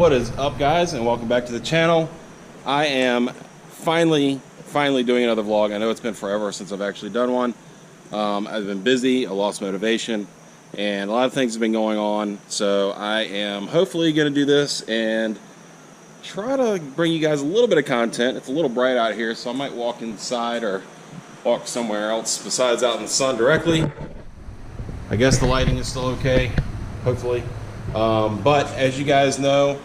What is up, guys, and welcome back to the channel. I am finally doing another vlog. I know it's been forever since I've actually done one. I've been busy, I lost motivation, and a lot of things have been going on. So I am hopefully going to do this and try to bring you guys a little bit of content. It's a little bright out here, so I might walk inside or walk somewhere else besides out in the sun directly. I guess the lighting is still okay, hopefully. But as you guys know,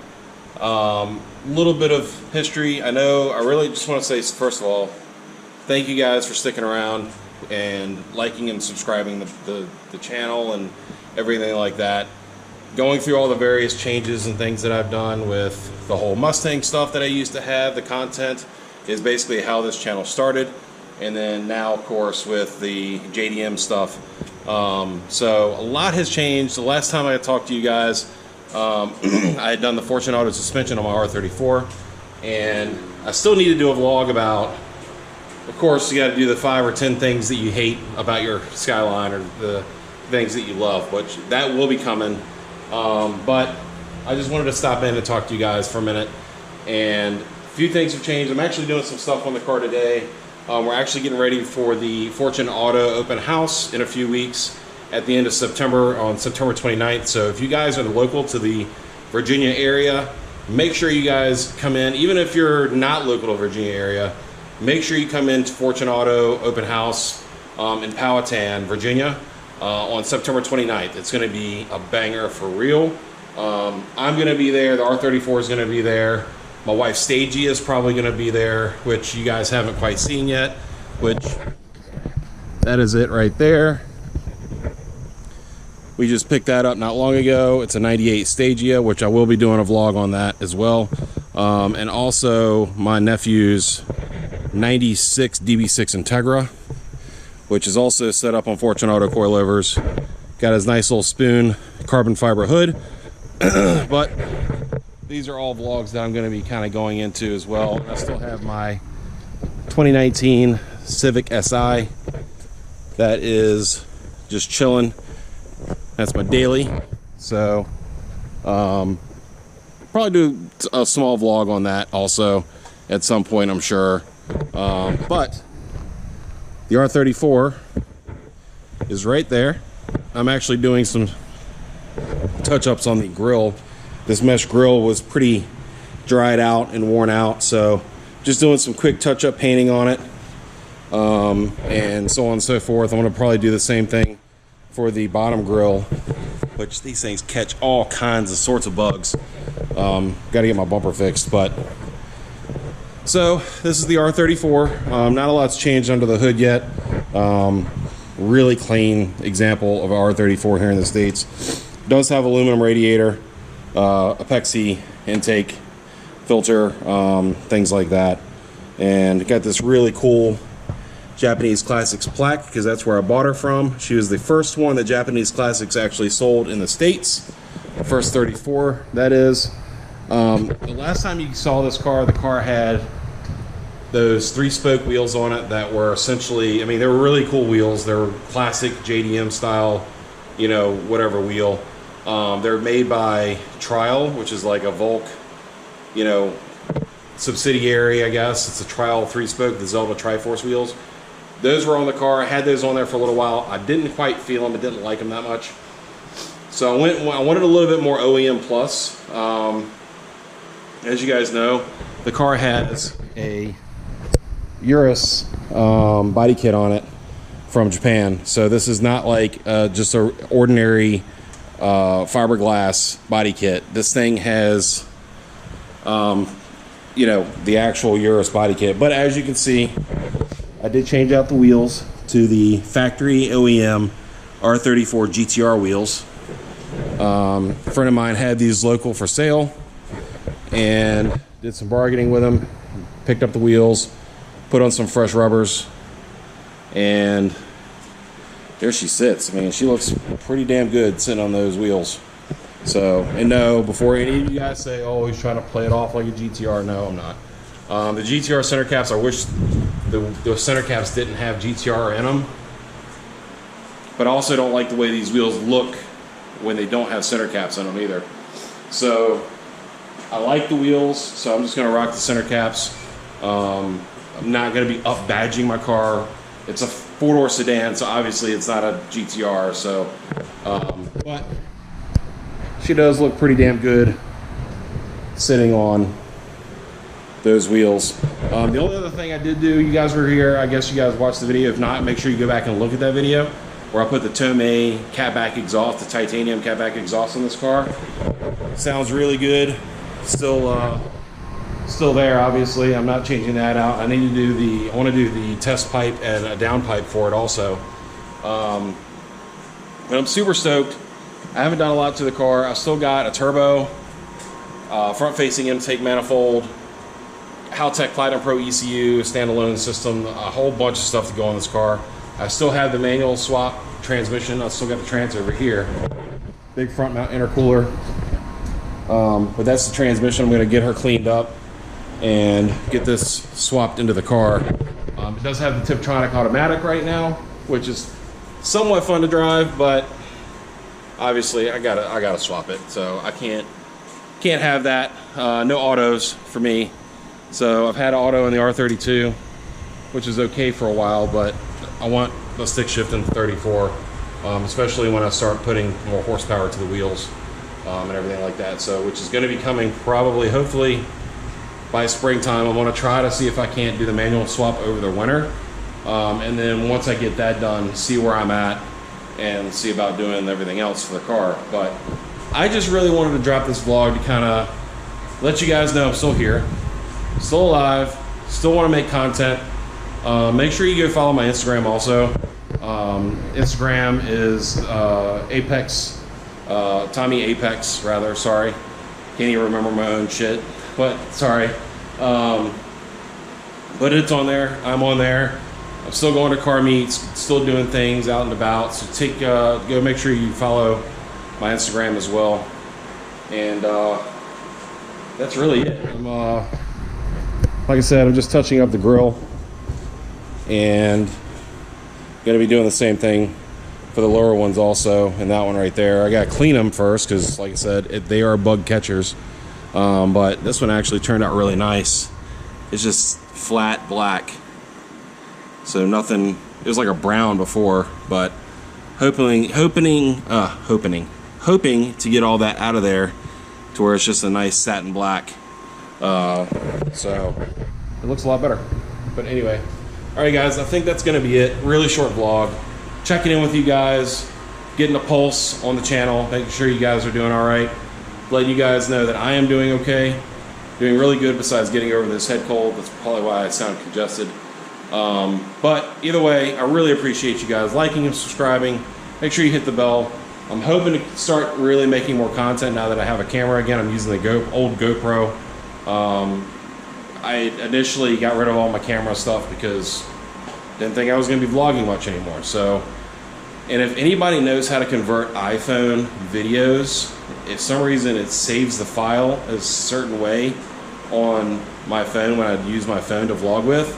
a little bit of history. I really just want to say, first of all, thank you guys for sticking around and liking and subscribing the channel and everything like that. Going through all the various changes and things that I've done with the whole Mustang stuff that I used to have, the content is basically how this channel started. And then now, of course, with the JDM stuff. So a lot has changed. The last time I talked to you guys, I had done the Fortune Auto suspension on my R34, and I still need to do a vlog about, of course, you got to do the 5 or 10 things that you hate about your Skyline, or the things that you love, which that will be coming. But I just wanted to stop in and talk to you guys for a minute, and a few things have changed. I'm actually doing some stuff on the car today. We're actually getting ready for the Fortune Auto open house in a few weeks at the end of September, on September 29th. So if you guys are local to the Virginia area, make sure you guys come in. Even if you're not local to the Virginia area, make sure you come in to Fortune Auto open house in Powhatan, Virginia on September 29th. It's going to be a banger for real. I'm going to be there. The R34 is going to be there. My wife Stagey is probably going to be there, which you guys haven't quite seen yet, which that is it right there. We just picked that up not long ago. It's a 98 Stagia, which I will be doing a vlog on that as well. And also my nephew's 96 DB6 Integra, which is also set up on Fortune Auto coilovers. Got his nice little spoon carbon fiber hood. But these are all vlogs that I'm going to be kind of going into as well. I still have my 2019 Civic Si that is just chilling. That's my daily. So probably do a small vlog on that also at some point, I'm sure. But the R34 is right there. I'm actually doing some touch-ups on the grill. This mesh grill was pretty dried out and worn out, so just doing some quick touch-up painting on it, and so on and so forth. I'm going to probably do the same thing for the bottom grill, which these things catch all kinds of sorts of bugs. Got to get my bumper fixed. But so this is the R34. Not a lot's changed under the hood yet. Really clean example of R34 here in the States. Does have aluminum radiator, epoxy intake filter, things like that, and got this really cool Japanese Classics plaque, because that's where I bought her from. She was the first one that Japanese Classics actually sold in the States, the first 34 that is. The last time you saw this car, the car had those 3-spoke wheels on it that were essentially, I mean, they were really cool wheels. They were classic JDM style, you know, whatever wheel. They're made by Trial, which is like a Volk, you know, subsidiary, I guess. It's a Trial 3-spoke, the Zelda Triforce wheels. Those were on the car. I had those on there for a little while. I didn't quite feel them. I didn't like them that much. So I wanted a little bit more OEM plus. As you guys know, the car has a Urus body kit on it from Japan. So this is not like just an ordinary fiberglass body kit. This thing has you know, the actual Urus body kit. But as you can see, I did change out the wheels to the factory OEM R34 GTR wheels. A friend of mine had these local for sale and did some bargaining with them, picked up the wheels, put on some fresh rubbers, and there she sits. I mean, she looks pretty damn good sitting on those wheels. So, and no, before any of you guys say, oh, he's trying to play it off like a GTR, no, I'm not. The GTR center caps, I wish the center caps didn't have GTR in them, but I also don't like the way these wheels look when they don't have center caps in them either. So I like the wheels, so I'm just going to rock the center caps. I'm not going to be up badging my car. It's a four-door sedan, so obviously it's not a GTR. So, but she does look pretty damn good sitting on those wheels. The only other thing I did do, you guys were here, I guess you guys watched the video. If not, make sure you go back and look at that video where I put the Tomei catback exhaust, the titanium catback exhaust on this car. Sounds really good. Still there, obviously. I'm not changing that out. I need to do I want to do the test pipe and a down pipe for it also. But I'm super stoked. I haven't done a lot to the car. I've still got a turbo, front-facing intake manifold, Haltech Platinum Pro ECU, standalone system, a whole bunch of stuff to go on this car. I still have the manual swap transmission. I still got the trans over here. Big front mount intercooler. But that's the transmission. I'm going to get her cleaned up and get this swapped into the car. It does have the Tiptronic automatic right now, which is somewhat fun to drive, but obviously I gotta swap it. So I can't have that. No autos for me. So I've had auto in the R32, which is okay for a while, but I want the stick shift in the 34, especially when I start putting more horsepower to the wheels and everything like that. So, which is going to be coming probably, hopefully, by springtime. I want to try to see if I can't do the manual swap over the winter, and then once I get that done, see where I'm at and see about doing everything else for the car. But I just really wanted to drop this vlog to kind of let you guys know I'm still here, still alive, still want to make content. Make sure you go follow my Instagram also. Instagram is Apex, Tommy Apex rather, sorry. Can't even remember my own shit, but sorry. But it's on there, I'm on there. I'm still going to car meets, still doing things out and about. So go make sure you follow my Instagram as well. And that's really it. Like I said, I'm just touching up the grill and going to be doing the same thing for the lower ones also, and that one right there. I got to clean them first because, like I said, they are bug catchers. But this one actually turned out really nice. It's just flat black, so nothing. It was like a brown before, but hoping to get all that out of there to where it's just a nice satin black. So it looks a lot better. But anyway, all right, guys, I think that's going to be it. Really short vlog. Checking in with you guys, getting a pulse on the channel, making sure you guys are doing all right, letting you guys know that I am doing okay, doing really good besides getting over this head cold. That's probably why I sound congested. But either way, I really appreciate you guys liking and subscribing. Make sure you hit the bell. I'm hoping to start really making more content now that I have a camera again. I'm using the old GoPro. I initially got rid of all my camera stuff because I didn't think I was going to be vlogging much anymore. So, and if anybody knows how to convert iPhone videos, if some reason it saves the file a certain way on my phone when I use my phone to vlog with,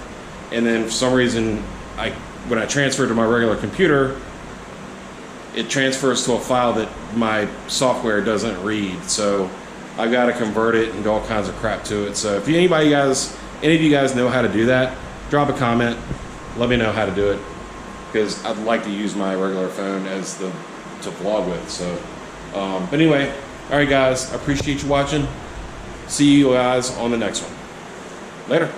and then for some reason when I transfer to my regular computer, it transfers to a file that my software doesn't read. So I've got to convert it and do all kinds of crap to it. So if any of you guys know how to do that, drop a comment. Let me know how to do it, because I'd like to use my regular phone to vlog with. So, but anyway, all right, guys, I appreciate you watching. See you guys on the next one. Later.